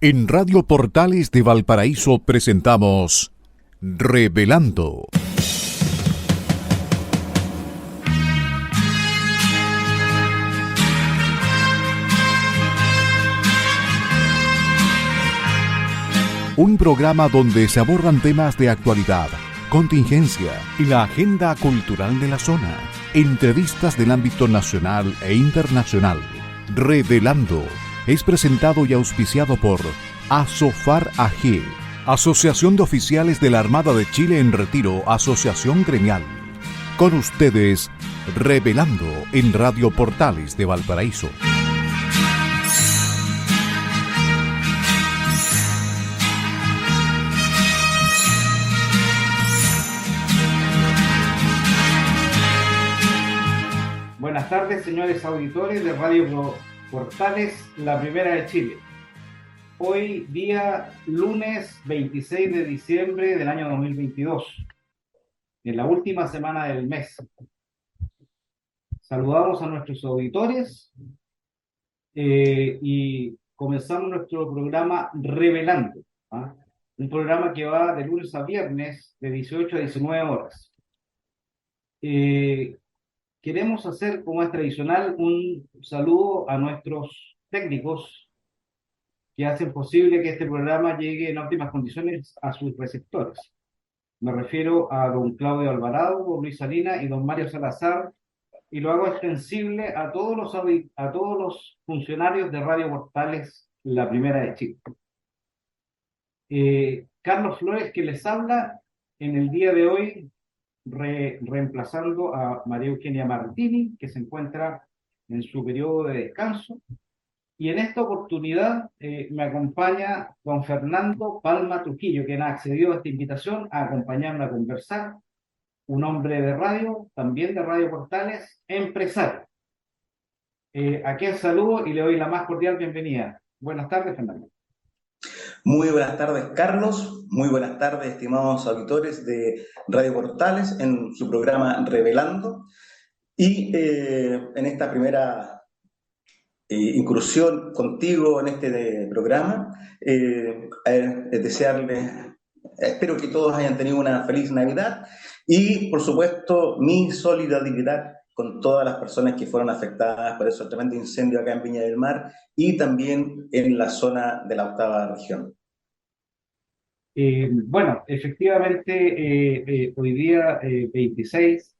En Radio Portales de Valparaíso presentamos Revelando. Un programa donde se abordan temas de actualidad, contingencia y la agenda cultural de la zona. Entrevistas del ámbito nacional e internacional. Revelando es presentado y auspiciado por Asofar AG, Asociación de Oficiales de la Armada de Chile en Retiro, Asociación Gremial. Con ustedes, Revelando en Radio Portales de Valparaíso. Buenas tardes, señores auditores de Radio Portales, la primera de Chile. Hoy día lunes 26 de diciembre del año 2022, en la última semana del mes. Saludamos a nuestros auditores y comenzamos nuestro programa Revelando, un programa que va de lunes a viernes de 18 a 19 horas. Queremos hacer, como es tradicional, un saludo a nuestros técnicos que hacen posible que este programa llegue en óptimas condiciones a sus receptores. Me refiero a don Claudio Alvarado, don Luis Salinas y don Mario Salazar, y lo hago extensible a todos los funcionarios de Radio Portales, la primera de Chile. Carlos Flores, que les habla en el día de hoy, reemplazando a María Eugenia Martini, que se encuentra en su periodo de descanso. Y en esta oportunidad me acompaña don Fernando Palma Trujillo, quien ha accedido a esta invitación a acompañarme a conversar, un hombre de radio, también de Radio Portales, empresario. A quien saludo y le doy la más cordial bienvenida. Buenas tardes, Fernando. Muy buenas tardes, Carlos. Muy buenas tardes, estimados auditores de Radio Portales, en su programa Revelando. Y en esta primera incursión contigo en este programa, desearles, espero que todos hayan tenido una feliz Navidad y, por supuesto, mi solidaridad con todas las personas que fueron afectadas por ese tremendo incendio acá en Viña del Mar y también en la zona de la octava región. Bueno, efectivamente, hoy día 26,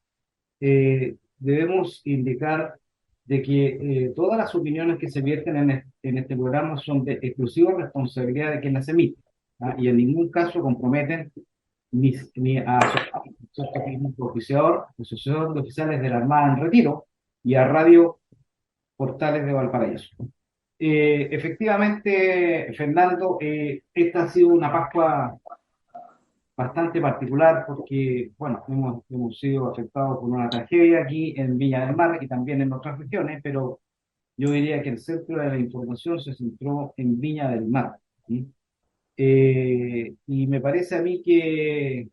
debemos indicar de que todas las opiniones que se vierten en este programa son de exclusiva responsabilidad de quien las emite, y en ningún caso comprometen ni a Asociación de Oficiales de la Armada en Retiro y a Radio Portales de Valparaíso. Efectivamente, Fernando, esta ha sido una Pascua bastante particular porque, bueno, hemos sido afectados por una tragedia aquí en Viña del Mar y también en otras regiones, pero yo diría que el centro de la información se centró en Viña del Mar, ¿sí? Y me parece a mí que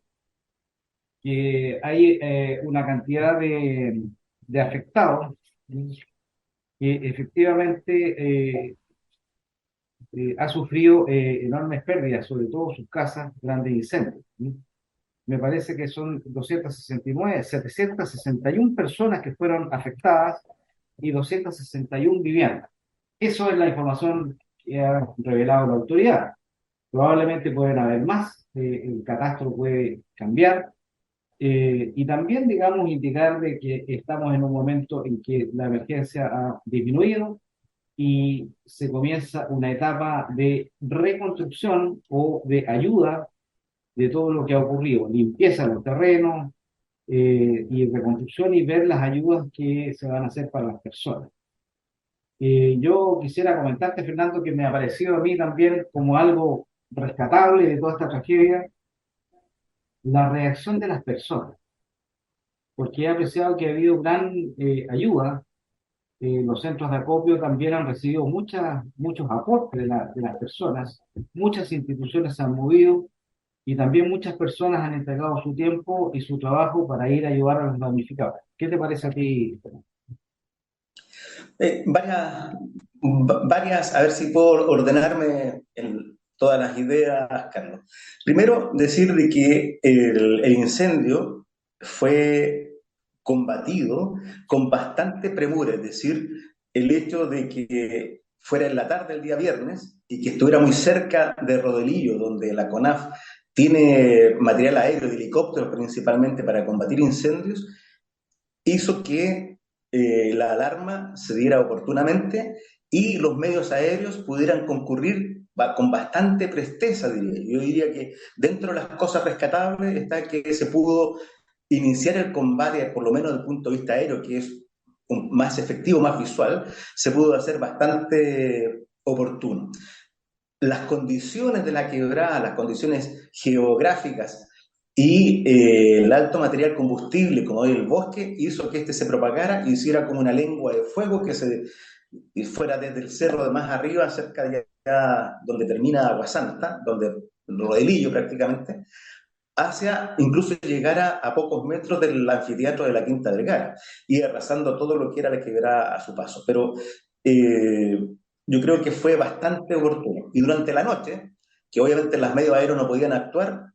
hay una cantidad de afectados, ¿sí? Que efectivamente ha sufrido enormes pérdidas, sobre todo sus casas, grandes incendios, ¿sí? Me parece que son 761 personas que fueron afectadas y 261 viviendas. Eso es la información que ha revelado la autoridad. Probablemente pueden haber más, el catastro puede cambiar, y también, digamos, indicar de que estamos en un momento en que la emergencia ha disminuido y se comienza una etapa de reconstrucción o de ayuda de todo lo que ha ocurrido, limpieza de los terrenos y reconstrucción y ver las ayudas que se van a hacer para las personas. Yo quisiera comentarte, Fernando, que me ha parecido a mí también como algo rescatable de toda esta tragedia, la reacción de las personas, porque he apreciado que ha habido gran ayuda. Los centros de acopio también han recibido muchos aportes de las personas, muchas instituciones se han movido y también muchas personas han entregado su tiempo y su trabajo para ir a ayudar a los damnificados. ¿Qué te parece a ti, Fernando? Varias, a ver si puedo ordenarme en todas las ideas, Carlos. Primero, decir de que el incendio fue combatido con bastante premura, es decir, el hecho de que fuera en la tarde del día viernes y que estuviera muy cerca de Rodelillo, donde la CONAF tiene material aéreo de helicópteros principalmente para combatir incendios, hizo que la alarma se diera oportunamente y los medios aéreos pudieran concurrir con bastante presteza, diría. Yo diría que dentro de las cosas rescatables está que se pudo iniciar el combate, por lo menos desde el punto de vista aéreo, que es más efectivo, más visual, se pudo hacer bastante oportuno. Las condiciones de la quebrada, las condiciones geográficas y el alto material combustible, como hoy el bosque, hizo que este se propagara y hiciera como una lengua de fuego que se fuera desde el cerro de más arriba, cerca de allá donde termina Agua Santa, donde Rodelillo prácticamente, hacia incluso llegar a pocos metros del anfiteatro de la Quinta Vergara y arrasando todo lo que era la quebrada a su paso. Pero yo creo que fue bastante oportuno. Y durante la noche, que obviamente las medios aéreos no podían actuar,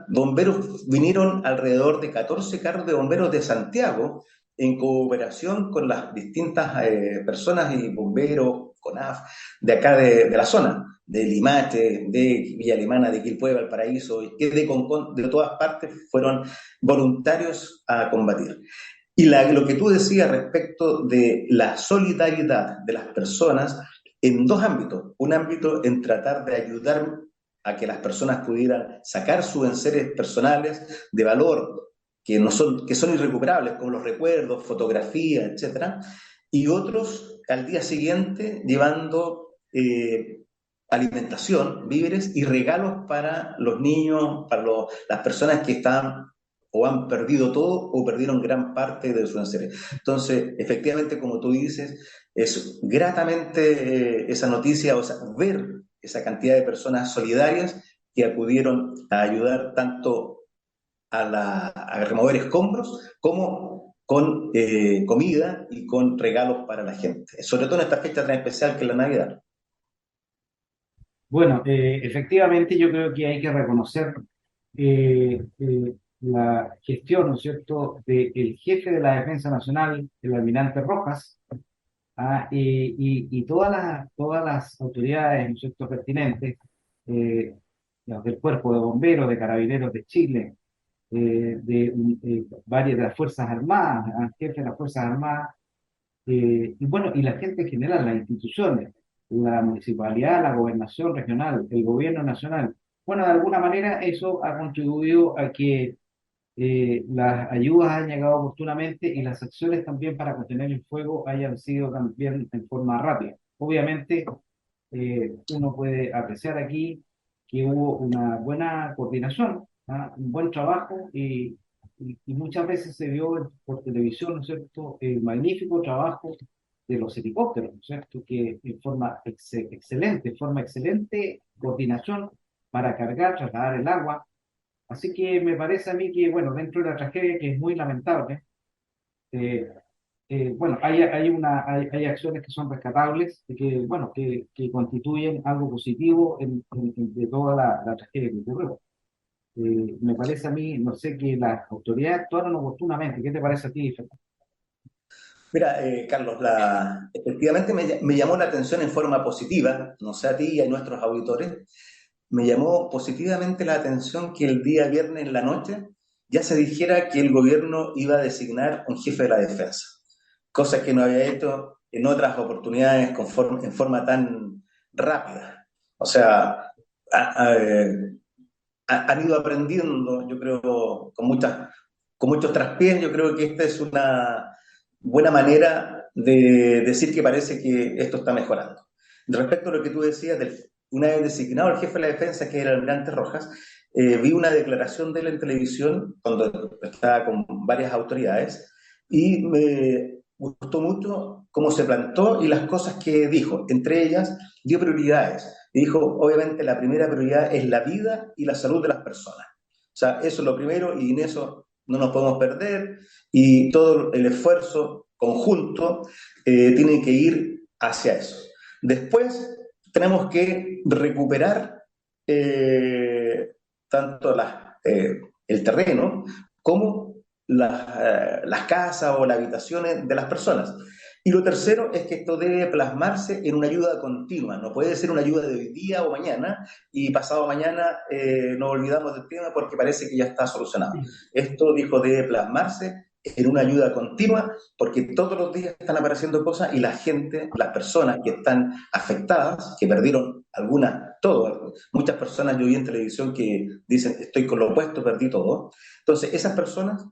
bomberos vinieron alrededor de 14 carros de bomberos de Santiago en cooperación con las distintas personas y bomberos, CONAF, de acá de la zona, de Limache, de Villa Alemana, de Quilpué, Valparaíso, que de todas partes fueron voluntarios a combatir. Y lo que tú decías respecto de la solidaridad de las personas en dos ámbitos. Un ámbito en tratar de ayudar a que las personas pudieran sacar sus enseres personales de valor que son irrecuperables, como los recuerdos, fotografías, etcétera, y otros al día siguiente llevando alimentación, víveres y regalos para los niños, para las personas que están o han perdido todo o perdieron gran parte de su enseres. Entonces, efectivamente, como tú dices, es gratamente esa noticia, o sea, ver esa cantidad de personas solidarias que acudieron a ayudar tanto a remover escombros como con comida y con regalos para la gente, sobre todo en esta fecha tan especial que es la Navidad. Bueno, efectivamente yo creo que hay que reconocer la gestión, ¿no es cierto?, del jefe de la Defensa Nacional, el almirante Rojas, y todas las autoridades, ¿no es cierto?, pertinentes, eh, los del Cuerpo de Bomberos, de Carabineros de Chile, varias de las Fuerzas Armadas, jefes de las Fuerzas Armadas, y bueno, y la gente en general, las instituciones, la municipalidad, la gobernación regional, el gobierno nacional. Bueno, de alguna manera eso ha contribuido a que las ayudas hayan llegado oportunamente y las acciones también para contener el fuego hayan sido también en forma rápida. Obviamente, uno puede apreciar aquí que hubo una buena coordinación, un buen trabajo y muchas veces se vio por televisión, ¿no es cierto?, el magnífico trabajo de los helicópteros, ¿no es cierto?, que en forma excelente coordinación para cargar, trasladar el agua. Así que me parece a mí que, bueno, dentro de la tragedia, que es muy lamentable, eh, bueno, hay acciones que son rescatables y que, bueno, que constituyen algo positivo de toda la tragedia que ocurrió. Me parece a mí, no sé, que las autoridades actuaron oportunamente. ¿Qué te parece a ti, Fernando? Mira, Carlos, efectivamente me llamó la atención en forma positiva, no sé a ti y a nuestros auditores, me llamó positivamente la atención que el día viernes en la noche ya se dijera que el gobierno iba a designar un jefe de la defensa, cosa que no había hecho en otras oportunidades en forma tan rápida. O sea, han ido aprendiendo, yo creo, con muchos traspiés. Yo creo que esta es una buena manera de decir que parece que esto está mejorando. Respecto a lo que tú decías, una vez designado el jefe de la defensa, que era el almirante Rojas, vi una declaración de él en televisión cuando estaba con varias autoridades y me gustó mucho cómo se plantó y las cosas que dijo. Entre ellas, dio prioridades. Y dijo, obviamente, la primera prioridad es la vida y la salud de las personas. O sea, eso es lo primero y en eso no nos podemos perder y todo el esfuerzo conjunto tiene que ir hacia eso. Después tenemos que recuperar tanto el terreno como las casas o las habitaciones de las personas. Y lo tercero es que esto debe plasmarse en una ayuda continua, no puede ser una ayuda de hoy día o mañana y pasado mañana nos olvidamos del tema porque parece que ya está solucionado. Esto, dijo, debe plasmarse en una ayuda continua porque todos los días están apareciendo cosas y la gente, las personas que están afectadas, que perdieron algunas, todo, muchas personas yo vi en televisión que dicen estoy con lo opuesto, perdí todo. Entonces esas personas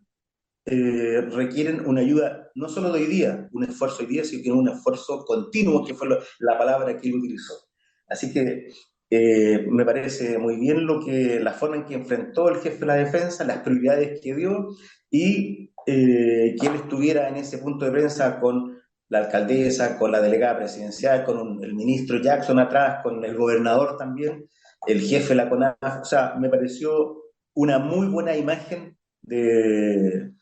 requieren una ayuda no solo de hoy día, un esfuerzo hoy día, sino que un esfuerzo continuo, que fue la palabra que él utilizó. Así que me parece muy bien la forma en que enfrentó el jefe de la defensa, las prioridades que dio y que él estuviera en ese punto de prensa con la alcaldesa, con la delegada presidencial, con el ministro Jackson atrás, con el gobernador también, el jefe de la CONAF. O sea, me pareció una muy buena imagen de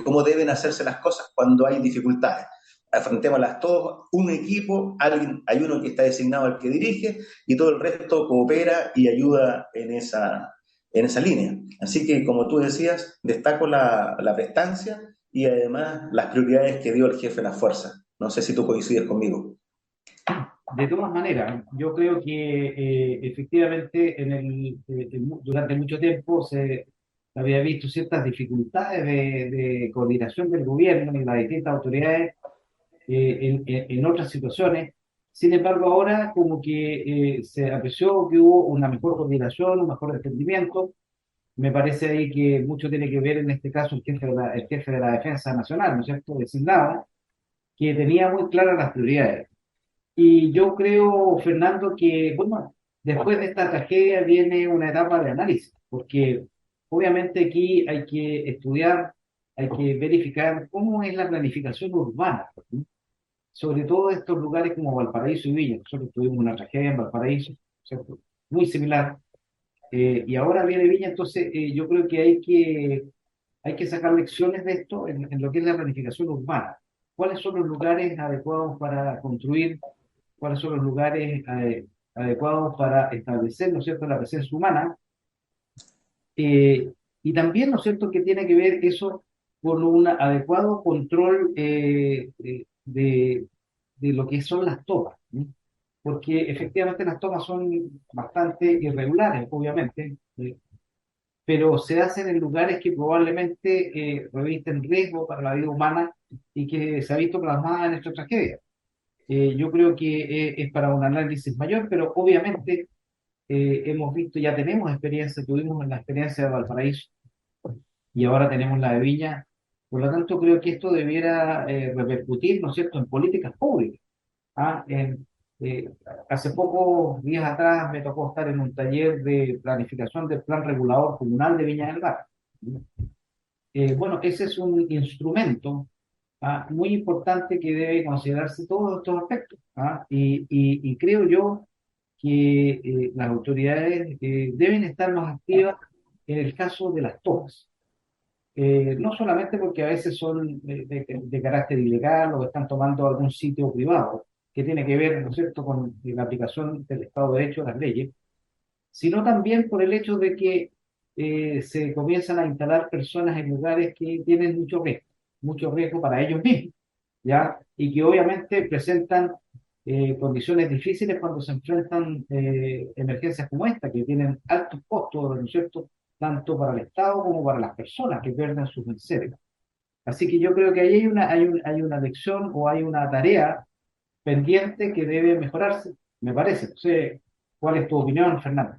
cómo deben hacerse las cosas cuando hay dificultades. Afrontémoslas todos, un equipo, hay uno que está designado al que dirige y todo el resto coopera y ayuda en esa línea. Así que, como tú decías, destaco la prestancia y además las prioridades que dio el jefe de la fuerza. No sé si tú coincides conmigo. De todas maneras, yo creo que efectivamente durante mucho tiempo se había visto ciertas dificultades de coordinación del gobierno y las distintas autoridades en otras situaciones. Sin embargo, ahora como que se apreció que hubo una mejor coordinación, un mejor entendimiento. Me parece ahí que mucho tiene que ver en este caso el jefe de la Defensa Nacional, ¿no es cierto?, designado, que tenía muy claras las prioridades. Y yo creo, Fernando, que bueno, después de esta tragedia viene una etapa de análisis, porque obviamente aquí hay que estudiar, hay que verificar cómo es la planificación urbana, ¿sí? Sobre todo estos lugares como Valparaíso y Viña. Nosotros tuvimos una tragedia en Valparaíso, ¿cierto?, muy similar, y ahora viene Viña. Entonces yo creo que hay que sacar lecciones de esto en lo que es la planificación urbana. ¿Cuáles son los lugares adecuados para construir? ¿Cuáles son los lugares adecuados para establecer, ¿no es cierto?, la presencia humana? Eh, y también, ¿no es cierto?, que tiene que ver eso con un adecuado control de lo que son las tomas, ¿sí? Porque efectivamente las tomas son bastante irregulares, obviamente, pero se hacen en lugares que probablemente revisten riesgo para la vida humana y que se ha visto plasmada en esta tragedia. Yo creo que es para un análisis mayor, pero obviamente hemos visto, ya tenemos experiencia, tuvimos la experiencia de Valparaíso y ahora tenemos la de Viña. Por lo tanto, creo que esto debiera repercutir, ¿no es cierto?, en políticas públicas. ¿Ah? Eh, Hace pocos días atrás me tocó estar en un taller de planificación del Plan Regulador Comunal de Viña del Mar. Bueno, ese es un instrumento muy importante que debe considerarse todos estos aspectos. Y creo yo que las autoridades deben estar más activas en el caso de las tomas. No solamente porque a veces son de carácter ilegal o están tomando algún sitio privado, que tiene que ver, ¿no es cierto?, con la aplicación del Estado de Derecho, las leyes, sino también por el hecho de que se comienzan a instalar personas en lugares que tienen mucho riesgo para ellos mismos, ¿ya? Y que obviamente presentan condiciones difíciles cuando se enfrentan emergencias como esta, que tienen altos costos, ¿no es cierto?, tanto para el Estado como para las personas que pierden sus seres. Así que yo creo que ahí hay una lección o hay una tarea pendiente que debe mejorarse, me parece. No sé, ¿cuál es tu opinión, Fernando?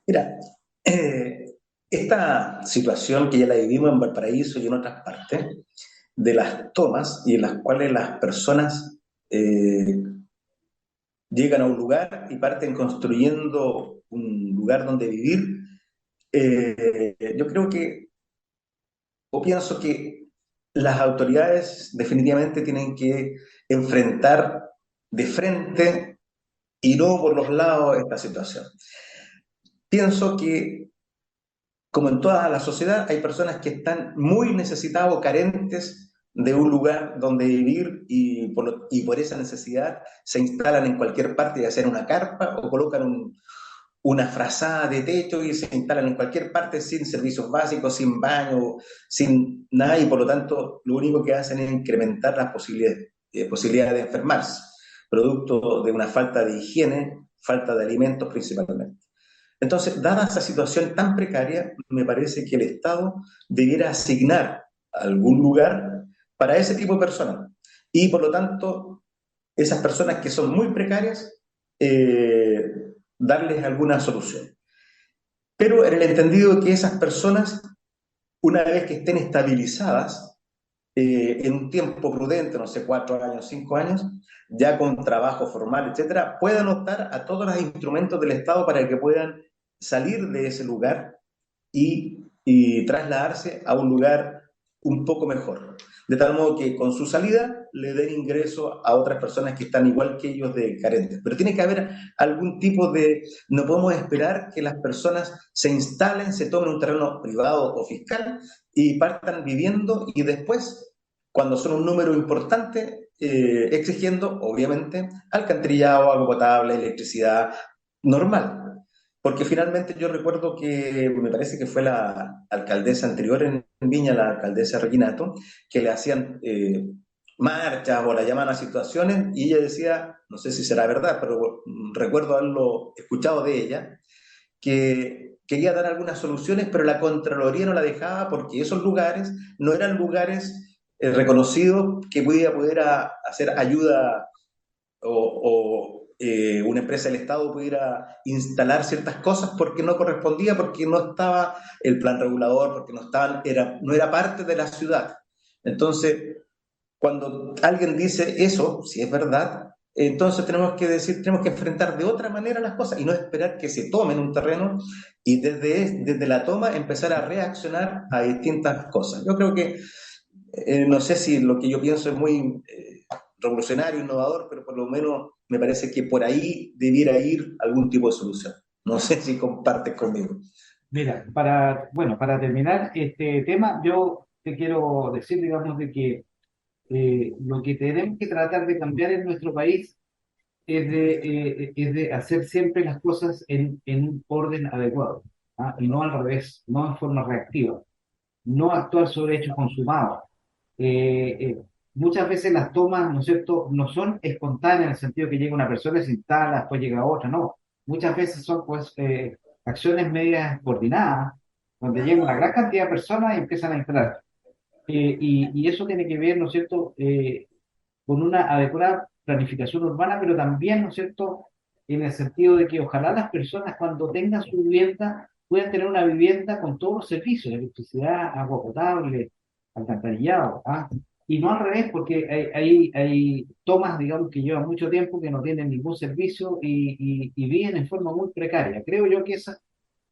Mira, esta situación que ya la vivimos en Valparaíso y en otras partes, de las tomas y en las cuales las personas llegan a un lugar y parten construyendo un lugar donde vivir, yo creo que, o pienso que las autoridades definitivamente tienen que enfrentar de frente y no por los lados esta situación. Pienso que, como en toda la sociedad, hay personas que están muy necesitadas o carentes de un lugar donde vivir y por esa necesidad se instalan en cualquier parte, ya sea en una carpa o colocan una frazada de techo y se instalan en cualquier parte sin servicios básicos, sin baño, sin nada, y por lo tanto lo único que hacen es incrementar las posibilidades de enfermarse, producto de una falta de higiene, falta de alimentos principalmente. Entonces, dada esa situación tan precaria, me parece que el Estado debiera asignar algún lugar para ese tipo de personas. Y por lo tanto, esas personas que son muy precarias, darles alguna solución. Pero en el entendido que esas personas, una vez que estén estabilizadas, en un tiempo prudente, no sé, 4 años, 5 años, ya con trabajo formal, etcétera, puedan optar a todos los instrumentos del Estado para que puedan salir de ese lugar y trasladarse a un lugar un poco mejor. De tal modo que con su salida le den ingreso a otras personas que están igual que ellos de carentes. Pero tiene que haber algún tipo de... No podemos esperar que las personas se instalen, se tomen un terreno privado o fiscal y partan viviendo y después, cuando son un número importante, exigiendo, obviamente, alcantarillado, agua potable, electricidad normal. Porque finalmente yo recuerdo que me parece que fue la alcaldesa anterior en Viña, la alcaldesa Reginato, que le hacían marchas o la llaman a situaciones y ella decía, no sé si será verdad, pero recuerdo haberlo escuchado de ella, que quería dar algunas soluciones, pero la Contraloría no la dejaba porque esos lugares no eran lugares reconocidos que pudiera poder hacer ayuda o una empresa del Estado pudiera instalar ciertas cosas porque no correspondía, porque no estaba el plan regulador, porque no era parte de la ciudad. Entonces, cuando alguien dice eso, si es verdad, entonces tenemos que decir, tenemos que enfrentar de otra manera las cosas y no esperar que se tomen un terreno y desde la toma empezar a reaccionar a distintas cosas. Yo creo que, no sé si lo que yo pienso es muy revolucionario, innovador, pero por lo menos me parece que por ahí debiera ir algún tipo de solución. No sé si compartes conmigo. Mira, bueno, para terminar este tema, yo te quiero decir, digamos, de que lo que tenemos que tratar de cambiar en nuestro país es de hacer siempre las cosas en un orden adecuado, ¿ah? Y no al revés, no en forma reactiva, no actuar sobre hechos consumados. Eh, eh, Muchas veces las tomas, ¿no es cierto?, no son espontáneas en el sentido que llega una persona y se instala, después llega otra, no. Muchas veces son, pues, acciones medias coordinadas, donde llega una gran cantidad de personas y empiezan a instalar. Y eso tiene que ver, ¿no es cierto?, con una adecuada planificación urbana, pero también, ¿no es cierto?, en el sentido de que ojalá las personas cuando tengan su vivienda puedan tener una vivienda con todos los servicios, electricidad, agua potable, alcantarillado, ¿ah? Y no al revés, porque hay tomas, digamos, que llevan mucho tiempo, que no tienen ningún servicio y viven en forma muy precaria. Creo yo que esa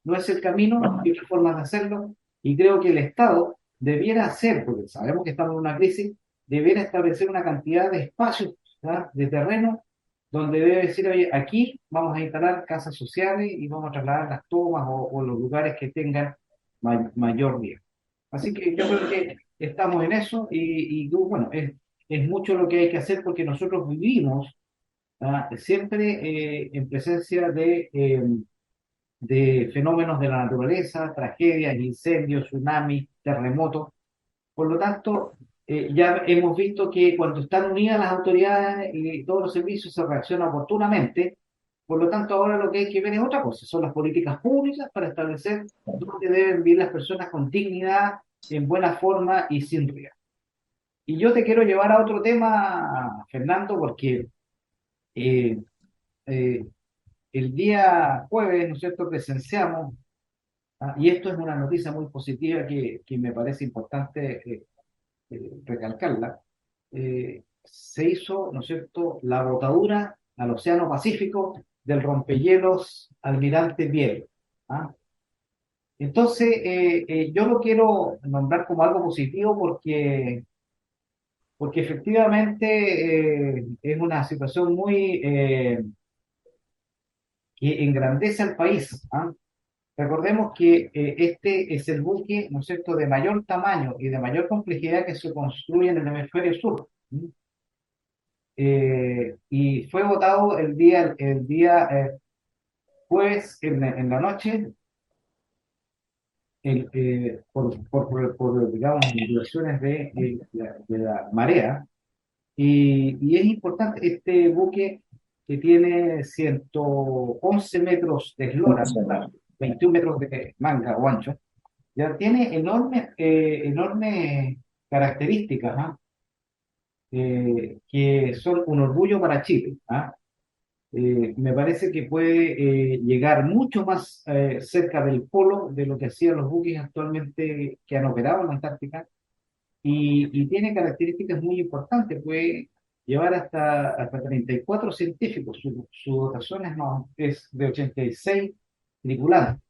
no es el camino, hay otras formas de hacerlo, y creo que el Estado debiera hacer, porque sabemos que estamos en una crisis, debiera establecer una cantidad de espacios, ¿ya?, de terreno, donde debe decir, oye, aquí vamos a instalar casas sociales y vamos a trasladar las tomas o los lugares que tengan mayor riesgo. Así que yo creo que estamos en eso bueno, es mucho lo que hay que hacer porque nosotros vivimos, ¿ah?, siempre en presencia de fenómenos de la naturaleza, tragedias, incendios, tsunamis, terremotos. Por lo tanto, ya hemos visto que cuando están unidas las autoridades y todos los servicios se reacciona oportunamente. Por lo tanto, ahora lo que hay que ver es otra cosa, son las políticas públicas para establecer dónde deben vivir las personas con dignidad, en buena forma y sin riesgo. Y yo te quiero llevar a otro tema, Fernando, porque eh, eh, el día jueves, ¿no es cierto?, presenciamos, y esto es una noticia muy positiva que me parece importante recalcarla. Se hizo, ¿no es cierto?, la botadura al Océano Pacífico del rompehielos Almirante Biel, ¿ah? Entonces, yo lo quiero nombrar como algo positivo porque efectivamente es una situación que engrandece al país, ¿ah? Recordemos que este es el buque, ¿no es cierto?, de mayor tamaño y de mayor complejidad que se construye en el hemisferio sur. ¿Mm? Y fue votado el día Después, en la noche, digamos, modulaciones de la marea. Y es importante, este buque que tiene 111 metros de eslora, 21 metros de manga o ancho, ya tiene enormes características, ¿ah? Que son un orgullo para Chile, ¿ah? Me parece que puede llegar mucho más cerca del polo de lo que hacían los buques actualmente que han operado en la Antártica y tiene características muy importantes. Puede llevar hasta 34 científicos. Su dotación es de 86 tripulantes.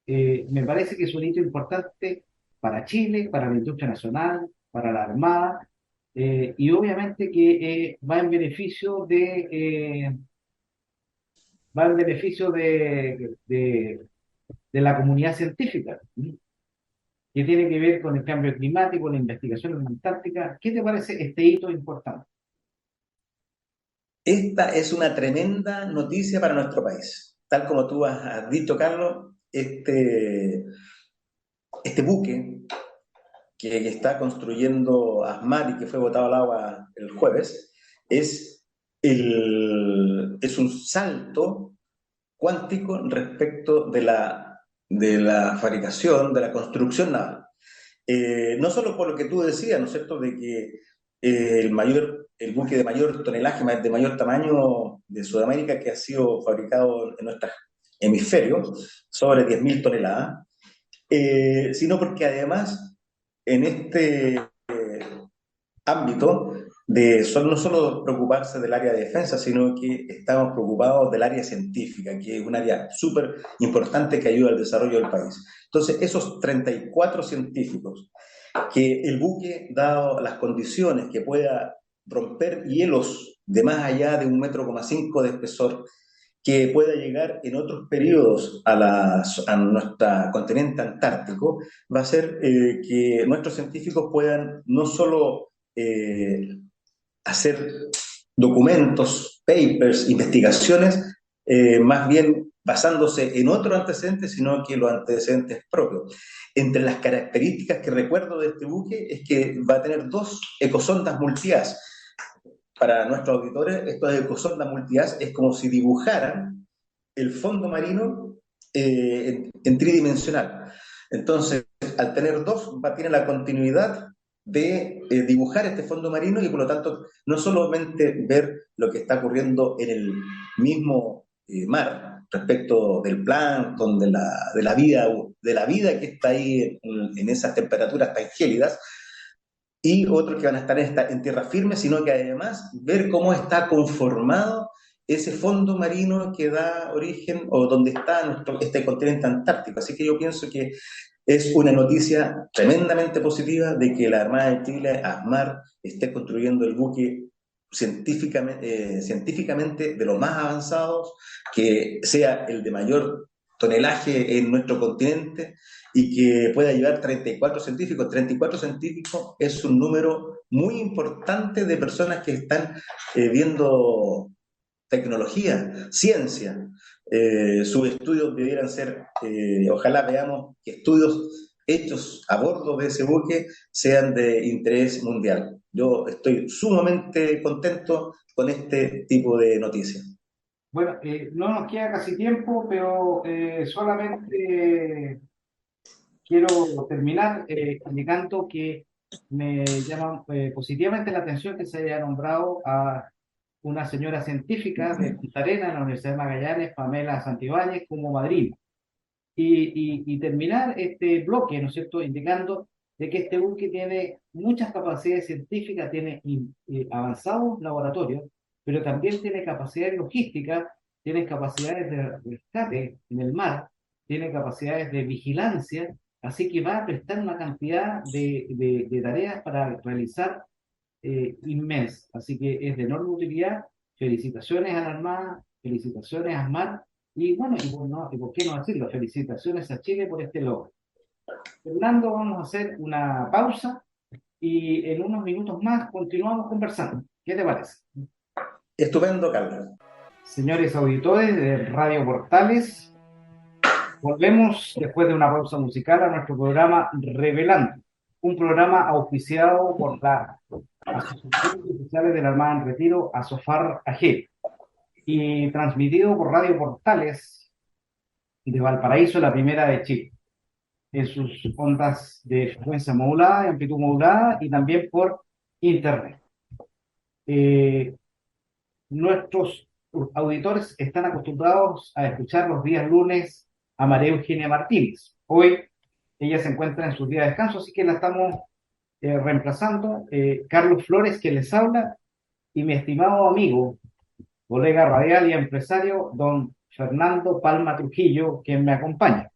Me parece que es un hito importante para Chile, para la industria nacional, para la Armada, y obviamente que va en beneficio de la comunidad científica, ¿sí? Que tiene que ver con el cambio climático, la investigación en la Antártica. ¿Qué te parece este hito importante? Esta es una tremenda noticia para nuestro país. Tal como tú has dicho, Carlos, este buque que está construyendo ASMAR y que fue botado al agua el jueves, es un salto cuántico respecto de la fabricación, de la construcción naval. No solo por lo que tú decías, ¿no es cierto?, de que el buque de mayor tonelaje, de mayor tamaño de Sudamérica que ha sido fabricado en nuestro hemisferio, sobre 10.000 toneladas, sino porque además en este ámbito no solo preocuparse del área de defensa, sino que estamos preocupados del área científica, que es un área súper importante que ayuda al desarrollo del país. Entonces, esos 34 científicos, que el buque, dado las condiciones, que pueda romper hielos de más allá de 1,5 metros de espesor, que pueda llegar en otros periodos a nuestro continente antártico, va a hacer que nuestros científicos puedan no solo hacer documentos, papers, investigaciones, más bien basándose en otros antecedentes, sino que los antecedentes propios. Entre las características que recuerdo de este buque es que va a tener 2 ecosondas multiaz. Para nuestros auditores, estos ecosondas multiaz es como si dibujaran el fondo marino tridimensional. Entonces, al tener 2, va a tener la continuidad de dibujar este fondo marino y por lo tanto no solamente ver lo que está ocurriendo en el mismo mar respecto del plancton, de la vida que está ahí en esas temperaturas tan gélidas, y otros que van a estar en tierra firme, sino que además ver cómo está conformado ese fondo marino que da origen o donde está este continente antártico. Así que yo pienso que es una noticia tremendamente positiva de que la Armada de Chile, ASMAR, esté construyendo el buque científicamente de los más avanzados, que sea el de mayor tonelaje en nuestro continente y que pueda llevar 34 científicos. 34 científicos es un número muy importante de personas que están viendo tecnología, ciencia. Sus estudios debieran ser, ojalá veamos que estudios hechos a bordo de ese buque sean de interés mundial. Yo estoy sumamente contento con este tipo de noticias. Bueno, no nos queda casi tiempo, pero solamente quiero terminar indicando que me llama positivamente la atención que se haya nombrado a una señora científica de Punta Arenas, en la Universidad de Magallanes, Pamela Santibáñez, como madrina. Y terminar este bloque, ¿no es cierto?, indicando de que este buque tiene muchas capacidades científicas, tiene avanzados laboratorios, pero también tiene capacidades logísticas, tiene capacidades de rescate en el mar, tiene capacidades de vigilancia, así que va a prestar una cantidad de tareas para realizar inmensa. Así que es de enorme utilidad. Felicitaciones a la Armada, felicitaciones a ASMAR y bueno, y por qué no decirlo, felicitaciones a Chile por este logro. Fernando, vamos a hacer una pausa y en unos minutos más continuamos conversando. ¿Qué te parece? Estupendo, Carlos. Señores auditores de Radio Portales, volvemos después de una pausa musical a nuestro programa Revelando, un programa auspiciado por la Asociación de Oficiales de la Armada en Retiro, ASOFAR AG, y transmitido por Radio Portales de Valparaíso, la primera de Chile, en sus ondas de frecuencia modulada, de amplitud modulada y también por Internet. Eh, Nuestros auditores están acostumbrados a escuchar los días lunes a María Eugenia Martínez. Hoy ella se encuentra en sus días de descanso, así que la estamos reemplazando. Carlos Flores, que les habla, y mi estimado amigo, colega radial y empresario, don Fernando Palma Trujillo, quien me acompaña.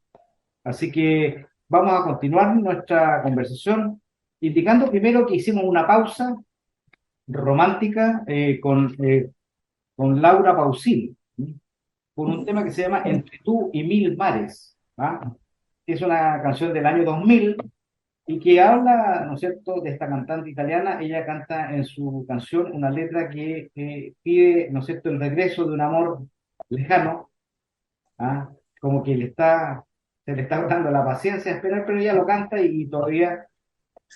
Así que vamos a continuar nuestra conversación, indicando primero que hicimos una pausa romántica con Laura Pausini, por un tema que se llama Entre tú y mil mares. ¿Ah? Es una canción del año 2000 y que habla, ¿no es cierto?, de esta cantante italiana. Ella canta en su canción una letra que pide, ¿no es cierto?, el regreso de un amor lejano, ¿ah? Como que se le está agotando la paciencia a esperar, pero ella lo canta y todavía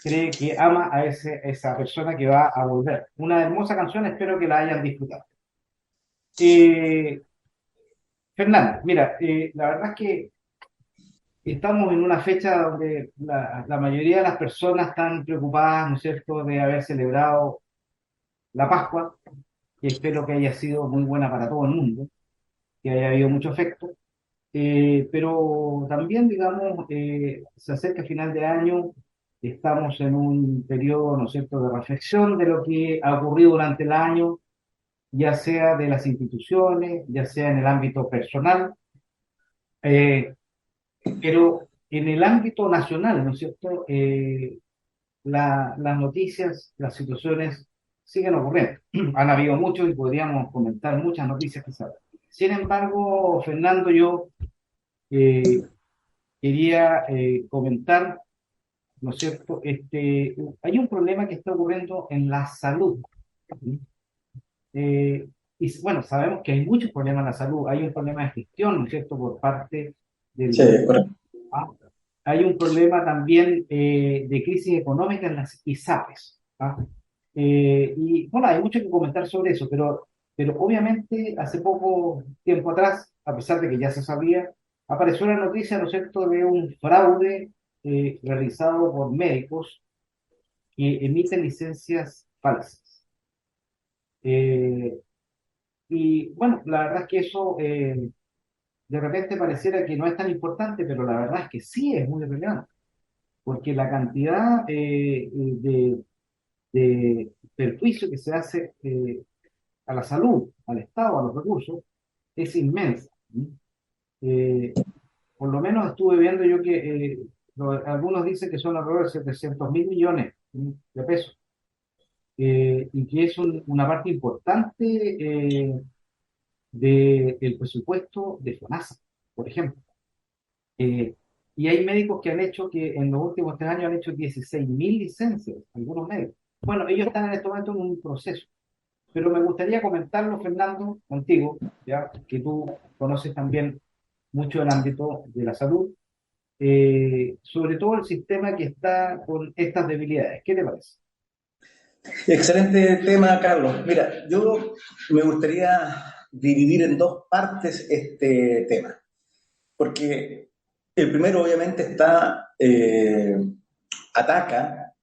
cree que ama a esa persona que va a volver. Una hermosa canción, espero que la hayan disfrutado. Eh, Fernanda, mira, la verdad es que estamos en una fecha donde la mayoría de las personas están preocupadas, ¿no es cierto?, de haber celebrado la Pascua, que espero que haya sido muy buena para todo el mundo, que haya habido mucho efecto. Pero también, digamos, se acerca el final de año, estamos en un periodo, ¿no es cierto?, de reflexión de lo que ha ocurrido durante el año, ya sea de las instituciones, ya sea en el ámbito personal. Eh, Pero en el ámbito nacional, ¿no es cierto? Las noticias, las situaciones siguen ocurriendo. Han habido muchos y podríamos comentar muchas noticias que saben. Sin embargo, Fernando, yo eh, quería comentar, ¿no es cierto? Hay un problema que está ocurriendo en la salud. ¿Sí? Y bueno, sabemos que hay muchos problemas en la salud. Hay un problema de gestión, ¿no es cierto?, por parte del Sí, gobierno. correcto. ¿Ah? Hay un problema también de crisis económica en las ISAPRES. ¿Ah? Y bueno, hay mucho que comentar sobre eso, pero obviamente hace poco tiempo atrás, a pesar de que ya se sabía, apareció la noticia, ¿no es cierto?, de un fraude realizado por médicos que emiten licencias falsas. Eh, y bueno, la verdad es que eso de repente pareciera que no es tan importante, pero la verdad es que sí es muy relevante, porque la cantidad de perjuicio que se hace a la salud, al Estado, a los recursos, es inmensa. ¿Sí? Eh, por lo menos estuve viendo yo que algunos dicen que son alrededor de 700.000 millones, ¿sí?, de pesos, y que es una parte importante del presupuesto de FONASA, por ejemplo. Eh, y hay médicos que han hecho que en los últimos 3 años han hecho 16.000 licencias, algunos médicos. Bueno, ellos están en este momento en un proceso, pero me gustaría comentarlo, Fernando, contigo, ya que tú conoces también mucho el ámbito de la salud, sobre todo el sistema que está con estas debilidades. ¿Qué te parece? Excelente tema, Carlos. Mira, yo me gustaría dividir en dos partes este tema, porque el primero obviamente ataca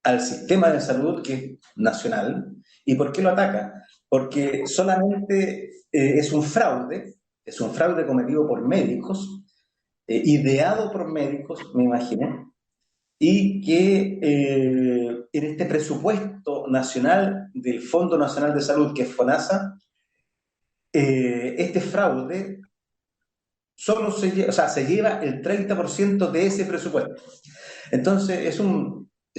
al sistema de salud que es nacional. ¿Y por qué lo ataca? Porque solamente es un fraude cometido por médicos, ideado por médicos, me imagino, y que en este presupuesto nacional del Fondo Nacional de Salud, que es FONASA, este fraude se lleva el 30% de ese presupuesto. Entonces, es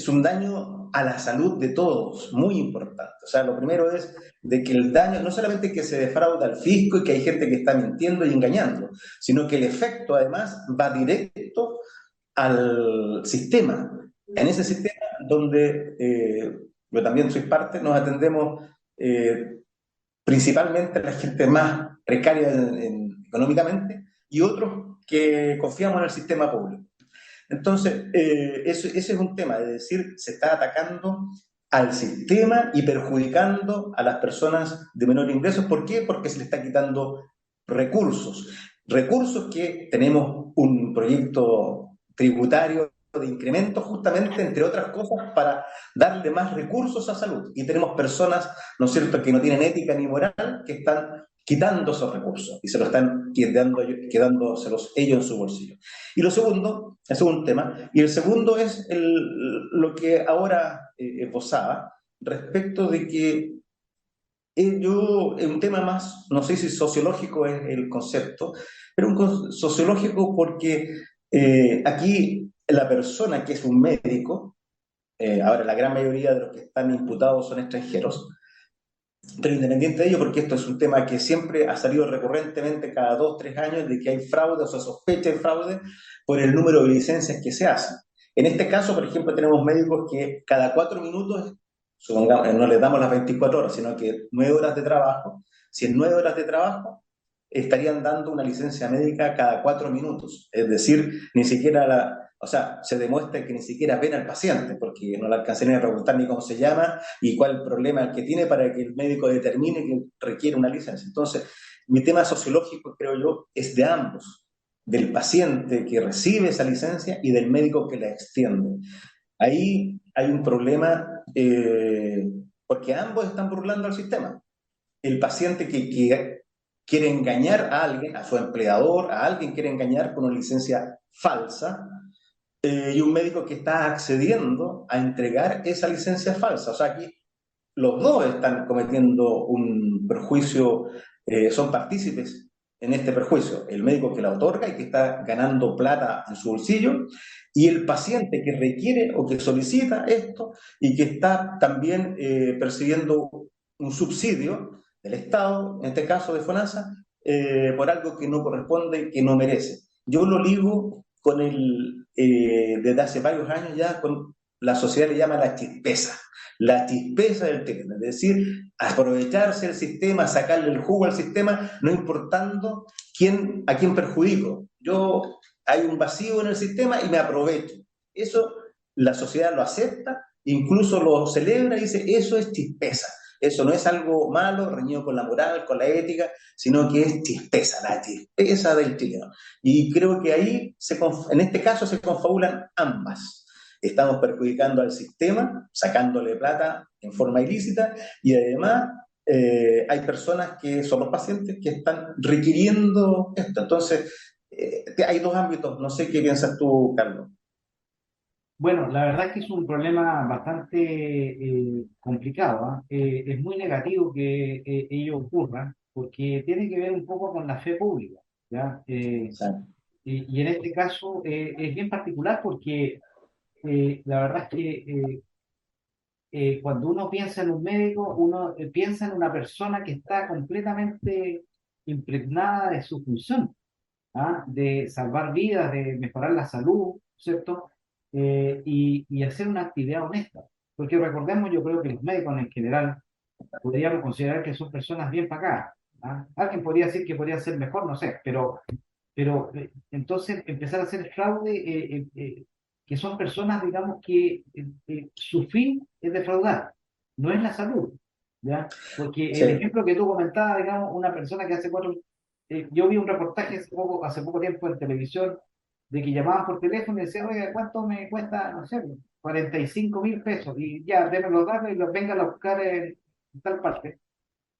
un daño a la salud de todos, muy importante. O sea, lo primero es de que el daño, no solamente que se defrauda al fisco y que hay gente que está mintiendo y engañando, sino que el efecto además va directo al sistema. En ese sistema donde yo también soy parte, nos atendemos principalmente la gente más precaria económicamente, y otros que confiamos en el sistema público. Entonces, ese es un tema, es decir, se está atacando al sistema y perjudicando a las personas de menor ingresos. ¿Por qué? Porque se le está quitando recursos. Recursos que tenemos un proyecto tributario de incremento justamente, entre otras cosas, para darle más recursos a salud. Y tenemos personas, ¿no es cierto?, que no tienen ética ni moral, que están quitando esos recursos y se lo están quedándoselos ellos en su bolsillo. Y lo segundo, el segundo tema, y el segundo es lo que ahora esbozaba, respecto de que un tema más, no sé si sociológico es el concepto, pero sociológico porque aquí la persona que es un médico, ahora la gran mayoría de los que están imputados son extranjeros, pero independiente de ello, porque esto es un tema que siempre ha salido recurrentemente cada 2 o 3 años, de que hay fraude o se sospecha de fraude por el número de licencias que se hacen. En este caso, por ejemplo, tenemos médicos que cada 4 minutos, supongamos, no les damos las 24 horas, sino que 9 horas de trabajo, si en 9 horas de trabajo estarían dando una licencia médica cada 4 minutos. Es decir, ni siquiera o sea, se demuestra que ni siquiera ven al paciente, porque no le alcanzarían a preguntar ni cómo se llama y cuál es el problema que tiene para que el médico determine que requiere una licencia. Entonces, mi tema sociológico, creo yo, es de ambos, del paciente que recibe esa licencia y del médico que la extiende. Ahí hay un problema porque ambos están burlando al sistema. El paciente que quiere engañar a alguien, a su empleador, a alguien quiere engañar con una licencia falsa, y un médico que está accediendo a entregar esa licencia falsa. O sea, aquí los dos están cometiendo un perjuicio, son partícipes en este perjuicio. El médico que la otorga y que está ganando plata en su bolsillo, y el paciente que requiere o que solicita esto y que está también percibiendo un subsidio del Estado, en este caso de FONASA, por algo que no corresponde, que no merece. Yo lo ligo con desde hace varios años ya, con la sociedad le llama la chispeza del tema, es decir, aprovecharse del sistema, sacarle el jugo al sistema, no importando a quién perjudico. Hay un vacío en el sistema y me aprovecho. Eso la sociedad lo acepta, incluso lo celebra y dice, eso es chispeza. Eso no es algo malo, reñido con la moral, con la ética, sino que es chispeza, la chispeza del chileno. Y creo que ahí, en este caso, se confabulan ambas. Estamos perjudicando al sistema, sacándole plata en forma ilícita, y además hay personas que son los pacientes que están requiriendo esto. Entonces, hay dos ámbitos. No sé qué piensas tú, Carlos. Bueno, la verdad es que es un problema bastante complicado, ¿ah? Es muy negativo que ello ocurra, porque tiene que ver un poco con la fe pública, ¿ya? Y en este caso es bien particular porque la verdad es que cuando uno piensa en un médico, uno piensa en una persona que está completamente impregnada de su función, ¿ah? De salvar vidas, de mejorar la salud, ¿cierto? Y hacer una actividad honesta. Porque recordemos, yo creo que los médicos en general podríamos considerar que son personas bien pagadas. ¿Ah? Alguien podría decir que podría ser mejor, no sé, pero entonces empezar a hacer fraude, que son personas, digamos, que su fin es defraudar, no es la salud, ¿ya? Porque Sí, el ejemplo que tú comentabas, digamos, una persona que hace yo vi un reportaje hace poco tiempo en televisión de que llamaban por teléfono y decían, oiga, ¿cuánto me cuesta, no sé, 45.000 pesos? Y ya, denme los datos y los vengan a buscar en tal parte.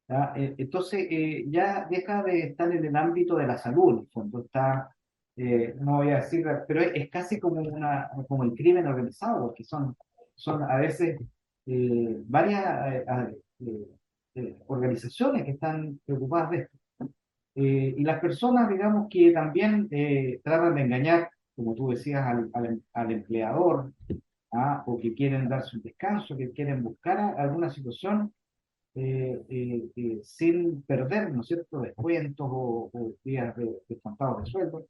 ¿Ya? Entonces, ya deja de estar en el ámbito de la salud, en el fondo está, no voy a decir, pero es casi como el crimen organizado, porque son a veces varias organizaciones que están preocupadas de esto. Y las personas, digamos, que también tratan de engañar, como tú decías, al empleador, ¿ah? O que quieren darse un descanso, que quieren buscar alguna situación sin perder, ¿no es cierto?, descuentos o días descontados de sueldo,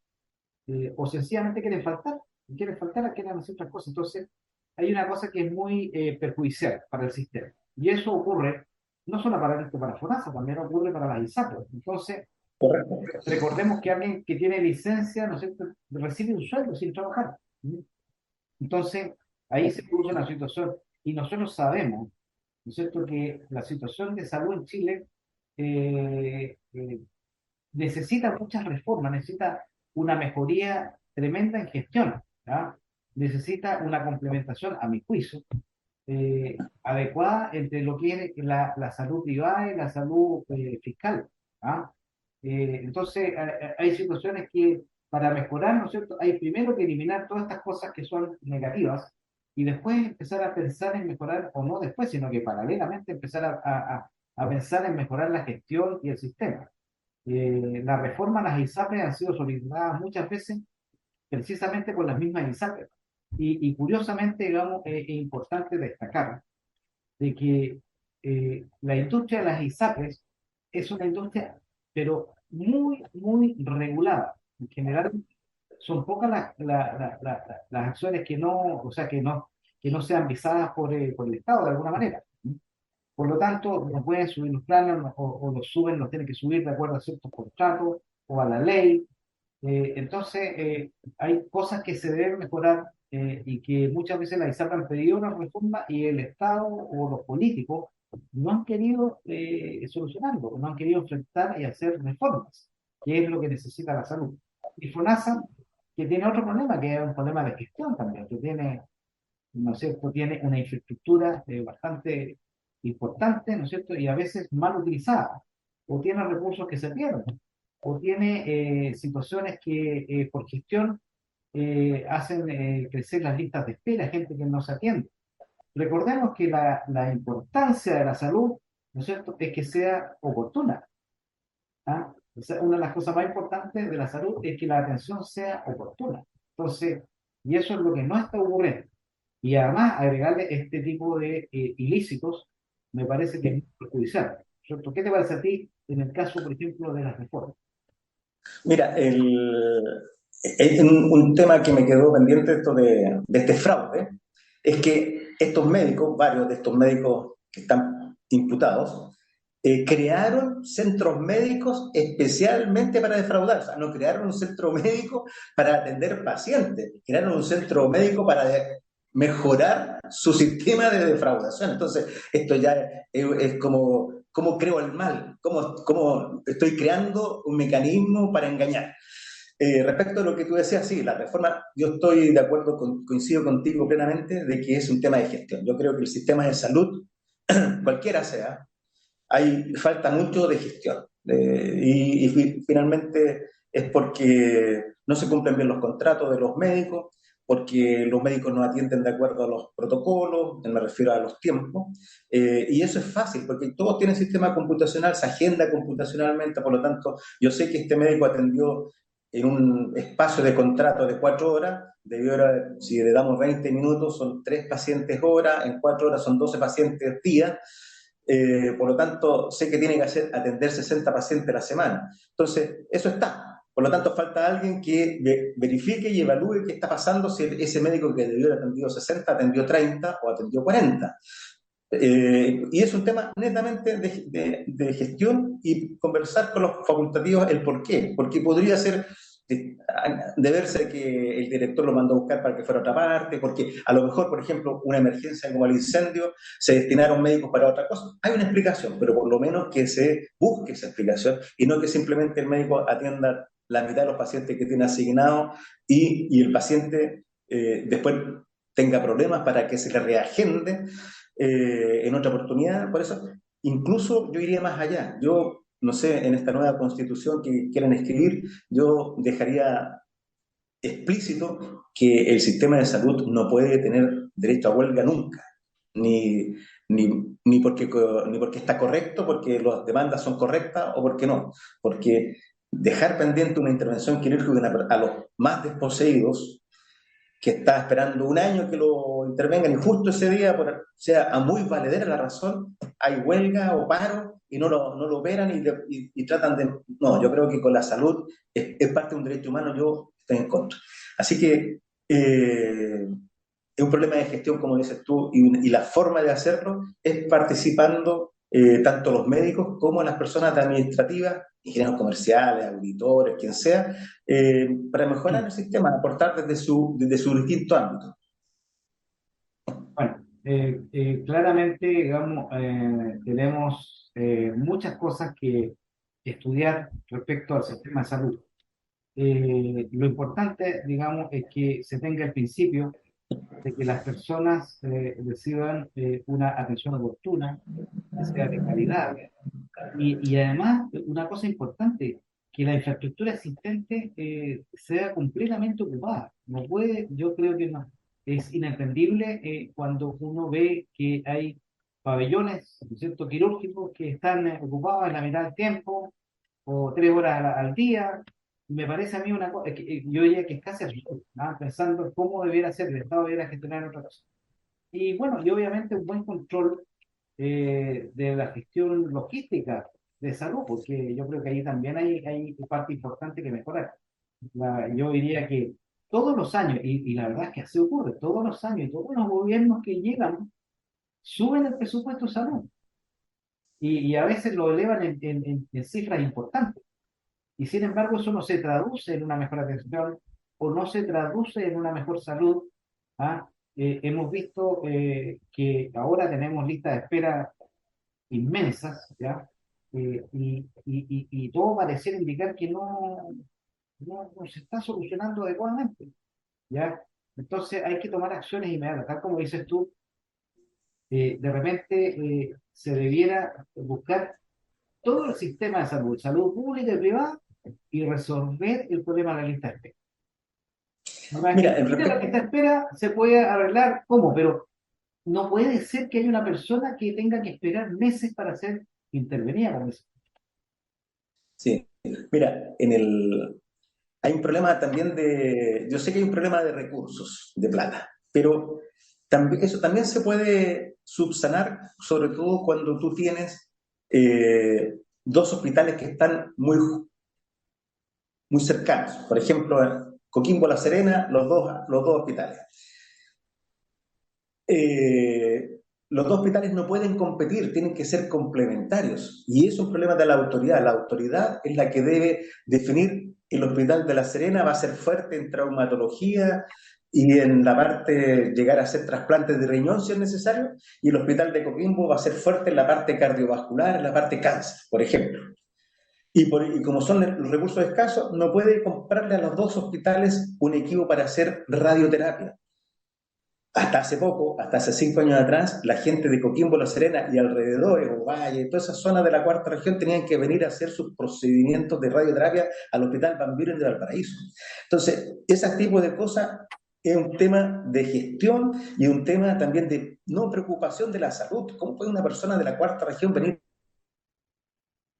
o sencillamente quieren hacer otras cosas. Entonces, hay una cosa que es muy perjudicial para el sistema. Y eso ocurre no solo para esto, para FONASA, también ocurre para las ISAPRES. Entonces, Correcto. recordemos que alguien que tiene licencia, ¿no es cierto?, recibe un sueldo sin trabajar. Entonces, ahí se produce una situación, y nosotros sabemos, ¿no es cierto?, que la situación de salud en Chile necesita muchas reformas, necesita una mejoría tremenda en gestión, ¿ya? Necesita una complementación, a mi juicio, adecuada entre lo que es la salud privada y la salud fiscal. ¿Ah? Entonces, hay situaciones que para mejorar, ¿no es cierto?, hay primero que eliminar todas estas cosas que son negativas y después empezar a pensar en mejorar, o no después, sino que paralelamente empezar a pensar en mejorar la gestión y el sistema. La reforma a las ISAPRES han sido solicitadas muchas veces precisamente por las mismas ISAPRES. Y curiosamente, digamos, es importante destacar de que la industria de las ISAPRES es una industria, pero muy, muy regulada. En general, son pocas las acciones que no, o sea, que no sean visadas por el Estado de alguna manera. Por lo tanto, no pueden subir los planos o los suben, los tienen que subir de acuerdo a ciertos contratos o a la ley. Entonces, hay cosas que se deben mejorar y que muchas veces la ISAPRE han pedido una reforma y el Estado o los políticos no han querido solucionarlo, no han querido enfrentar y hacer reformas, que es lo que necesita la salud. Y FONASA, que tiene otro problema, que es un problema de gestión también, que tiene, ¿no es cierto?, tiene una infraestructura bastante importante, ¿no es cierto?, y a veces mal utilizada, o tiene recursos que se pierden, o tiene situaciones que por gestión hacen crecer las listas de espera, gente que no se atiende. Recordemos que la importancia de la salud, ¿no es cierto?, es que sea oportuna. ¿Ah? O sea, una de las cosas más importantes de la salud es que la atención sea oportuna. Entonces, y eso es lo que no está ocurriendo. Y además, agregarle este tipo de ilícitos me parece que es muy perjudicial. ¿Cierto? ¿Qué te parece a ti en el caso, por ejemplo, de las reformas? Mira, un tema que me quedó pendiente esto de este fraude es que estos médicos, varios de estos médicos que están imputados, crearon centros médicos especialmente para defraudar. O sea, no crearon un centro médico para atender pacientes, crearon un centro médico para mejorar su sistema de defraudación. Entonces, esto ya es como, cómo creo el mal, cómo estoy creando un mecanismo para engañar. Respecto a lo que tú decías, sí, la reforma, yo estoy de acuerdo, coincido contigo plenamente de que es un tema de gestión. Yo creo que el sistema de salud, cualquiera sea, falta mucho de gestión. Finalmente es porque no se cumplen bien los contratos de los médicos, porque los médicos no atienden de acuerdo a los protocolos, me refiero a los tiempos, y eso es fácil, porque todos tienen sistema computacional, se agenda computacionalmente, por lo tanto, yo sé que este médico atendió en un espacio de contrato de 4 horas, si le damos 20 minutos, son 3 pacientes hora, en 4 horas son 12 pacientes día, por lo tanto, sé que tiene que atender 60 pacientes a la semana. Entonces, eso está. Por lo tanto, falta alguien que verifique y evalúe qué está pasando si ese médico que debió haber atendido 60 atendió 30 o atendió 40. Y es un tema netamente de gestión y conversar con los facultativos el por qué. Porque podría ser de verse que el director lo mandó a buscar para que fuera a otra parte, porque a lo mejor, por ejemplo, una emergencia como el incendio, se destinaron médicos para otra cosa. Hay una explicación, pero por lo menos que se busque esa explicación y no que simplemente el médico atienda la mitad de los pacientes que tiene asignados y el paciente después tenga problemas para que se le reagende en otra oportunidad. Por eso, incluso yo iría más allá. Yo, no sé, en esta nueva constitución que quieren escribir, yo dejaría explícito que el sistema de salud no puede tener derecho a huelga nunca, ni, ni porque está correcto, porque las demandas son correctas o porque no, porque dejar pendiente una intervención quirúrgica a los más desposeídos que está esperando un año que lo intervengan y justo ese día, sea a muy valedera la razón, hay huelga o paro y no lo operan y tratan de... No, yo creo que con la salud es parte de un derecho humano, yo estoy en contra. Así que es un problema de gestión, como dices tú, y la forma de hacerlo es participando tanto los médicos como las personas administrativas, ingenieros comerciales, auditores, quien sea, para mejorar el sistema, aportar desde su distinto ámbito. Bueno, claramente, digamos, tenemos muchas cosas que estudiar respecto al sistema de salud. Lo importante, digamos, es que se tenga el principio de que las personas reciban una atención oportuna, que sea de calidad, y además, una cosa importante, que la infraestructura existente sea completamente ocupada. No puede, yo creo que no. Es inentendible cuando uno ve que hay pabellones, ¿no es cierto?, quirúrgicos que están ocupados en la mitad del tiempo o 3 horas al día. Me parece a mí una cosa, yo diría que es casi absurdo, ¿no? Pensando cómo debiera ser, el Estado debiera gestionar otra cosa. Y bueno, y obviamente un buen control de la gestión logística de salud, porque yo creo que ahí también hay parte importante que mejorar. Yo diría que todos los años, y la verdad es que así ocurre, todos los años, todos los gobiernos que llegan suben el presupuesto de salud y a veces lo elevan en cifras importantes. Y sin embargo, eso no se traduce en una mejor atención o no se traduce en una mejor salud. ¿Ah? Hemos visto que ahora tenemos listas de espera inmensas, ¿ya? Y todo pareciera indicar que no se está solucionando adecuadamente, ¿ya? Entonces hay que tomar acciones inmediatas, tal como dices tú, de repente se debiera buscar todo el sistema de salud, salud pública y privada, y resolver el problema de la lista de espera. Para que Mira, termine la lista de espera se puede arreglar, ¿cómo? Pero no puede ser que haya una persona que tenga que esperar meses para ser intervenida con eso. sí, mira, hay un problema también yo sé que hay un problema de recursos, de plata, pero también, eso también se puede subsanar, sobre todo cuando tú tienes dos hospitales que están muy cercanos. Por ejemplo, Coquimbo, La Serena, los dos hospitales. Eh, los dos hospitales no pueden competir, tienen que ser complementarios. Y es un problema de la autoridad. La autoridad es la que debe definir el Hospital de La Serena va a ser fuerte en traumatología y en la parte llegar a hacer trasplantes de riñón si es necesario, y el Hospital de Coquimbo va a ser fuerte en la parte cardiovascular, en la parte cáncer, por ejemplo. Y como son los recursos escasos, no puede comprarle a los dos hospitales un equipo para hacer radioterapia. Hasta hace poco, hasta hace 5 años atrás, la gente de Coquimbo, La Serena y alrededores, Ovalle, y todas esas zonas de la cuarta región tenían que venir a hacer sus procedimientos de radioterapia al Hospital Van Buren de Valparaíso. Entonces, ese tipo de cosas es un tema de gestión y un tema también de no preocupación de la salud. ¿Cómo puede una persona de la cuarta región venir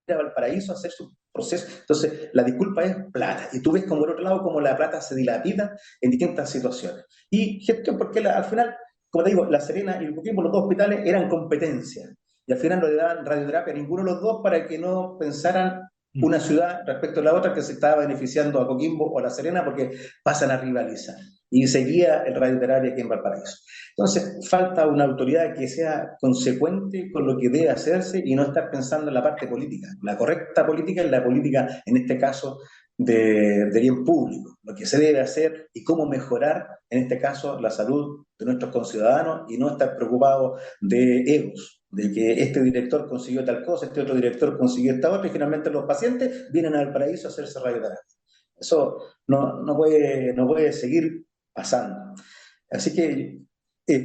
a Valparaíso a hacer su proceso? Entonces, la disculpa es plata. Y tú ves como por otro lado como la plata se dilapida en distintas situaciones. Y gestión, porque al final, como te digo, La Serena y el Coquimbo, los dos hospitales eran competencia. Y al final no le daban radioterapia a ninguno de los dos para que no pensaran una ciudad respecto a la otra que se estaba beneficiando a Coquimbo o a La Serena porque pasan a rivalizar. Y seguía el radioterapia aquí en Valparaíso. Entonces, falta una autoridad que sea consecuente con lo que debe hacerse y no estar pensando en la parte política. La correcta política es la política, en este caso, de bien público, lo que se debe hacer y cómo mejorar, en este caso, la salud de nuestros conciudadanos y no estar preocupados de egos, de que este director consiguió tal cosa, este otro director consiguió esta otra, y finalmente los pacientes vienen al paraíso a hacerse radioterapia. Eso no puede seguir pasando. Así que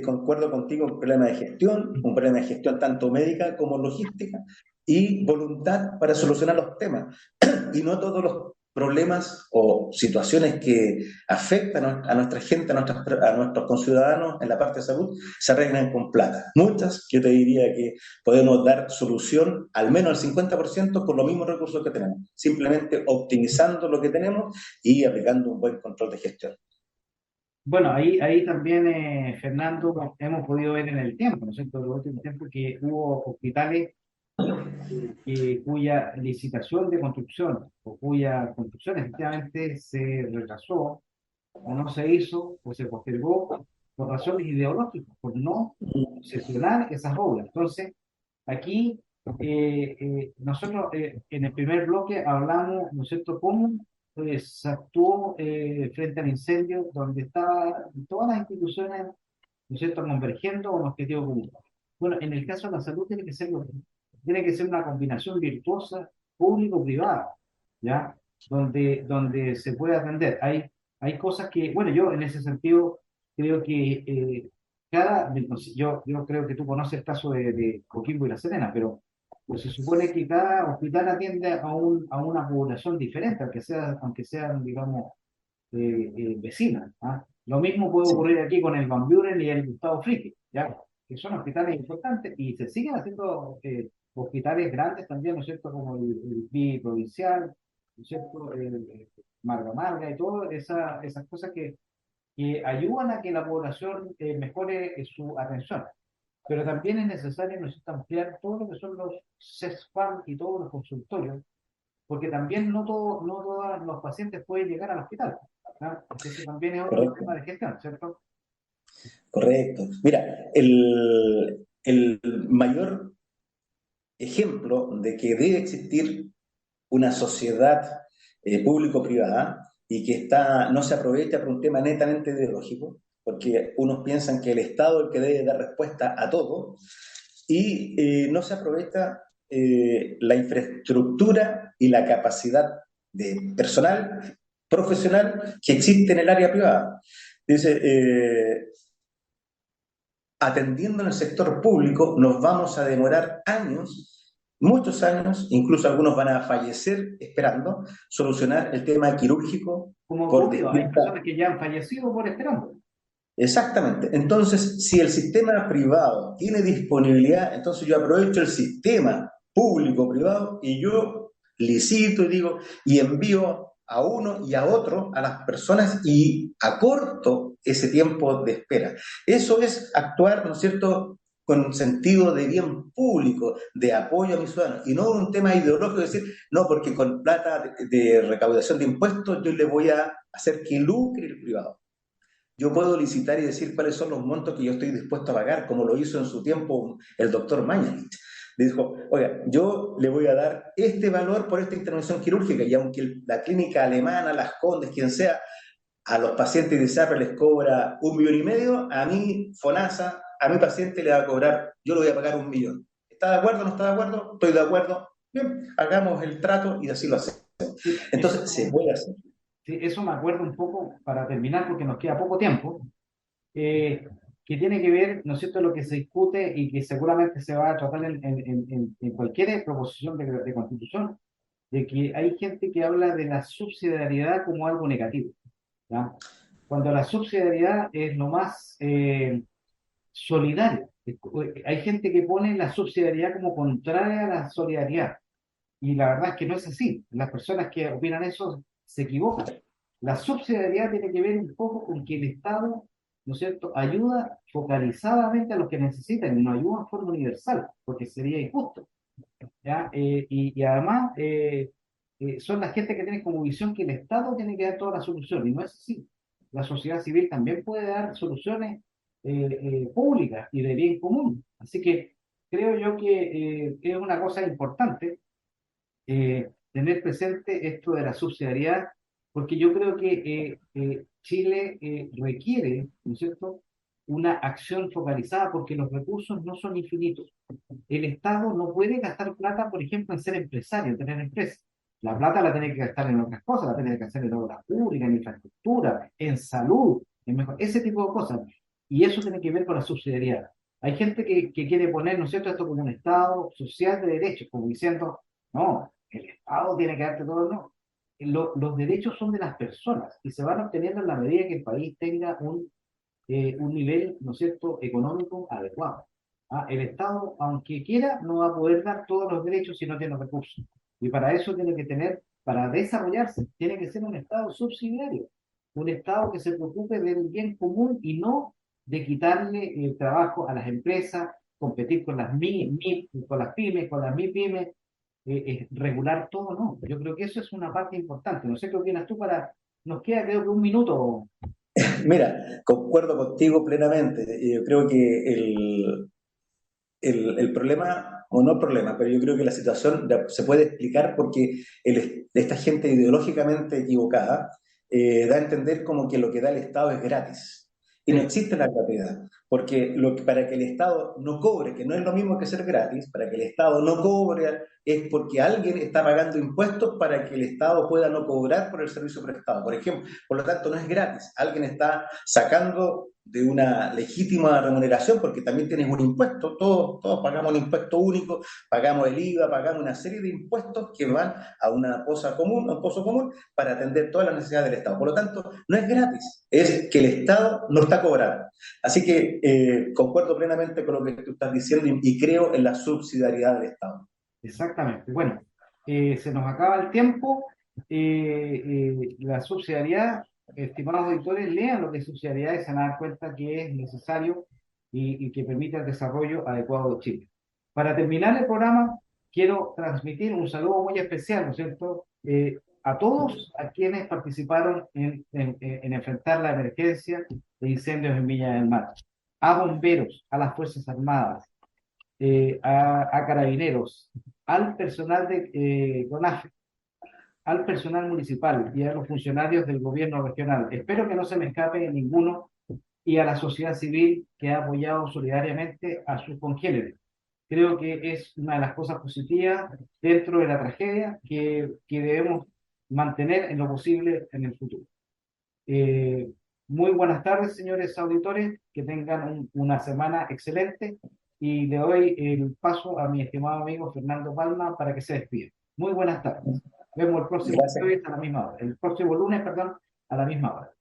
concuerdo contigo, un problema de gestión, un problema de gestión tanto médica como logística y voluntad para solucionar los temas. Y no todos los problemas o situaciones que afectan a nuestra gente, a nuestros conciudadanos en la parte de salud, se arreglan con plata. Muchas, yo te diría que podemos dar solución al menos al 50% con los mismos recursos que tenemos, simplemente optimizando lo que tenemos y aplicando un buen control de gestión. Bueno, ahí también, Fernando, hemos podido ver en el tiempo, ¿no es cierto?, en los últimos tiempos que hubo hospitales cuya licitación de construcción o cuya construcción efectivamente se retrasó o no se hizo o se postergó por razones ideológicas, por no sesionar esas obras. Entonces, aquí nosotros en el primer bloque hablamos, ¿no es cierto?, cómo se actuó frente al incendio, donde estaban todas las instituciones, ¿no es cierto?, convergiendo a un objetivo común. Bueno, en el caso de la salud tiene que ser una combinación virtuosa, público-privada, ¿ya? Donde se puede atender. Hay cosas que, bueno, yo en ese sentido creo que yo creo que tú conoces el caso de Coquimbo y La Serena, pero pues se supone que cada hospital atiende a una población diferente, aunque sean, digamos, vecinas. ¿Ah? Lo mismo puede Sí, ocurrir aquí con el Van Buren y el Gustavo Fricke, ¿ya? Que son hospitales importantes y se siguen haciendo hospitales grandes también, ¿no es cierto? Como el PI provincial, ¿no es cierto? El Marga Marga y todas esas cosas que ayudan a que la población mejore su atención. Pero también es necesario, ¿no es cierto?, ampliar todo lo que son los CESFAM y todos los consultorios, porque también no todos los pacientes pueden llegar al hospital. ¿Ah? Porque eso también es otro correcto, problema de gestión, ¿cierto? correcto. Mira, el mayor ejemplo de que debe existir una sociedad público-privada y que no se aprovecha por un tema netamente ideológico, porque unos piensan que el Estado es el que debe dar respuesta a todo, y no se aprovecha la infraestructura y la capacidad de personal profesional que existe en el área privada. Dice, atendiendo en el sector público nos vamos a demorar años, muchos años, incluso algunos van a fallecer esperando solucionar el tema quirúrgico Como por ocurrió, hay distintas. personas que ya han fallecido por esperando. Exactamente. Entonces, si el sistema privado tiene disponibilidad, entonces yo aprovecho el sistema público-privado y yo licito y digo, y envío a uno y a otro, a las personas, y acorto ese tiempo de espera. Eso es actuar, ¿no es cierto?, con sentido de bien público, de apoyo a mis ciudadanos, y no un tema ideológico de decir, no, porque con plata de recaudación de impuestos yo le voy a hacer que lucre el privado. Yo puedo licitar y decir cuáles son los montos que yo estoy dispuesto a pagar, como lo hizo en su tiempo el doctor Mañalich. Dijo, oiga, yo le voy a dar este valor por esta intervención quirúrgica, y aunque la clínica alemana, Las Condes, quien sea, a los pacientes de ISAPRE les cobra 1,5 millones, a mí, FONASA, a mi paciente le va a cobrar, yo le voy a pagar 1 millón. ¿Está de acuerdo o no está de acuerdo? Estoy de acuerdo. Bien, hagamos el trato y así lo hacemos. Sí, Entonces, se puede hacer. sí, eso me acuerdo un poco para terminar, porque nos queda poco tiempo, eh, que tiene que ver, ¿no es cierto?, lo que se discute y que seguramente se va a tratar en cualquier proposición de constitución, de que hay gente que habla de la subsidiariedad como algo negativo, ¿ya? Cuando la subsidiariedad es lo más solidario. Hay gente que pone la subsidiariedad como contraria a la solidaridad. Y la verdad es que no es así. Las personas que opinan eso se equivocan. La subsidiariedad tiene que ver un poco con que el Estado, ¿no es cierto?, ayuda focalizadamente a los que necesitan y no ayuda en forma universal, porque sería injusto. ¿Ya? Y además son la gente que tiene como visión que el Estado tiene que dar todas las soluciones, y no es así. La sociedad civil también puede dar soluciones públicas y de bien común. Así que creo yo que es una cosa importante tener presente esto de la subsidiariedad, porque yo creo que Chile requiere, ¿no es cierto?, una acción focalizada, porque los recursos no son infinitos. El Estado no puede gastar plata, por ejemplo, en ser empresario, en tener empresas. La plata la tiene que gastar en otras cosas, la tiene que gastar en obras públicas, en infraestructura, en salud, ese tipo de cosas. Y eso tiene que ver con la subsidiariedad. Hay gente que quiere poner, ¿no es cierto?, esto como un Estado social de derechos, como diciendo, no, el Estado tiene que darte todo, no. Los derechos son de las personas y se van obteniendo en la medida que el país tenga un nivel, ¿no es cierto?, económico adecuado. ¿Ah? El Estado, aunque quiera, no va a poder dar todos los derechos si no tiene recursos. Y para eso tiene que tener, para desarrollarse, tiene que ser un Estado subsidiario, un Estado que se preocupe del bien común y no de quitarle el trabajo a las empresas, competir con con las pymes, con las MIPYMES, regular todo, no. Yo creo que eso es una parte importante. No sé qué opinas tú Nos queda creo que un minuto. Mira, concuerdo contigo plenamente. Yo creo que el problema no hay problema, pero yo creo que la situación se puede explicar porque esta gente ideológicamente equivocada da a entender como que lo que da el Estado es gratis. Y no existe la gratuidad, porque para que el Estado no cobre, que no es lo mismo que ser gratis, para que el Estado no cobre es porque alguien está pagando impuestos para que el Estado pueda no cobrar por el servicio prestado, por ejemplo. Por lo tanto, no es gratis. Alguien está sacando de una legítima remuneración, porque también tienes un impuesto, todos pagamos un impuesto único, pagamos el IVA, pagamos una serie de impuestos que van a una pozo común para atender todas las necesidades del Estado. Por lo tanto, no es gratis, es que el Estado no está cobrando. Así que concuerdo plenamente con lo que tú estás diciendo y creo en la subsidiariedad del Estado. Exactamente. Bueno, se nos acaba el tiempo. La subsidiariedad, estimados auditores, lean lo que es subsidiariedad y se van a dar cuenta que es necesario y que permite el desarrollo adecuado de Chile. Para terminar el programa, quiero transmitir un saludo muy especial, ¿no es cierto?, a todos a quienes participaron en enfrentar la emergencia de incendios en Viña del Mar, a bomberos, a las Fuerzas Armadas, a carabineros, al personal de CONAFE, al personal municipal y a los funcionarios del gobierno regional. Espero que no se me escape ninguno, y a la sociedad civil que ha apoyado solidariamente a sus congéneres. Creo que es una de las cosas positivas dentro de la tragedia que debemos mantener en lo posible en el futuro. Muy buenas tardes, señores auditores, que tengan una semana excelente, y le doy el paso a mi estimado amigo Fernando Palma para que se despida. Muy buenas tardes. Vemos el próximo lunes a la misma hora. El próximo lunes, perdón, a la misma hora.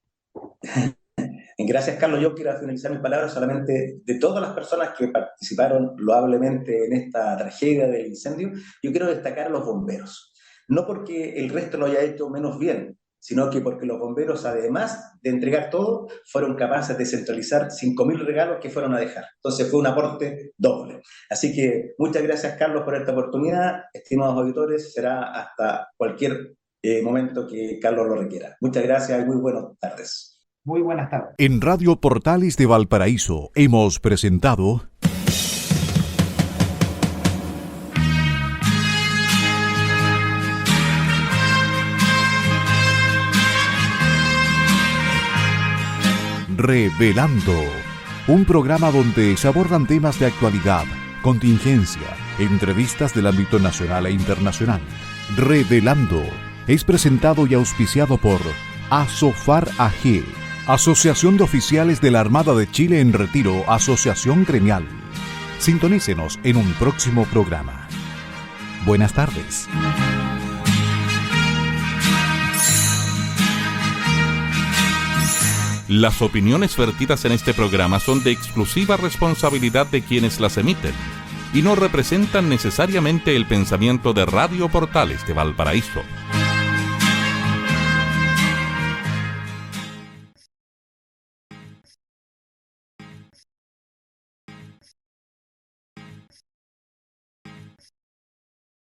Gracias, Carlos. Yo quiero finalizar mis palabras solamente de todas las personas que participaron loablemente en esta tragedia del incendio. Yo quiero destacar a los bomberos. No porque el resto lo haya hecho menos bien, sino que porque los bomberos, además de entregar todo, fueron capaces de centralizar 5.000 regalos que fueron a dejar. Entonces fue un aporte doble. Así que muchas gracias, Carlos, por esta oportunidad. Estimados auditores, será hasta cualquier momento que Carlos lo requiera. Muchas gracias y muy buenas tardes. Muy buenas tardes. En Radio Portales de Valparaíso hemos presentado Revelando, un programa donde se abordan temas de actualidad, contingencia, entrevistas del ámbito nacional e internacional. Revelando es presentado y auspiciado por Asofar AG, Asociación de Oficiales de la Armada de Chile en Retiro, Asociación Gremial. Sintonícenos en un próximo programa. Buenas tardes. Las opiniones vertidas en este programa son de exclusiva responsabilidad de quienes las emiten y no representan necesariamente el pensamiento de Radio Portales de Valparaíso.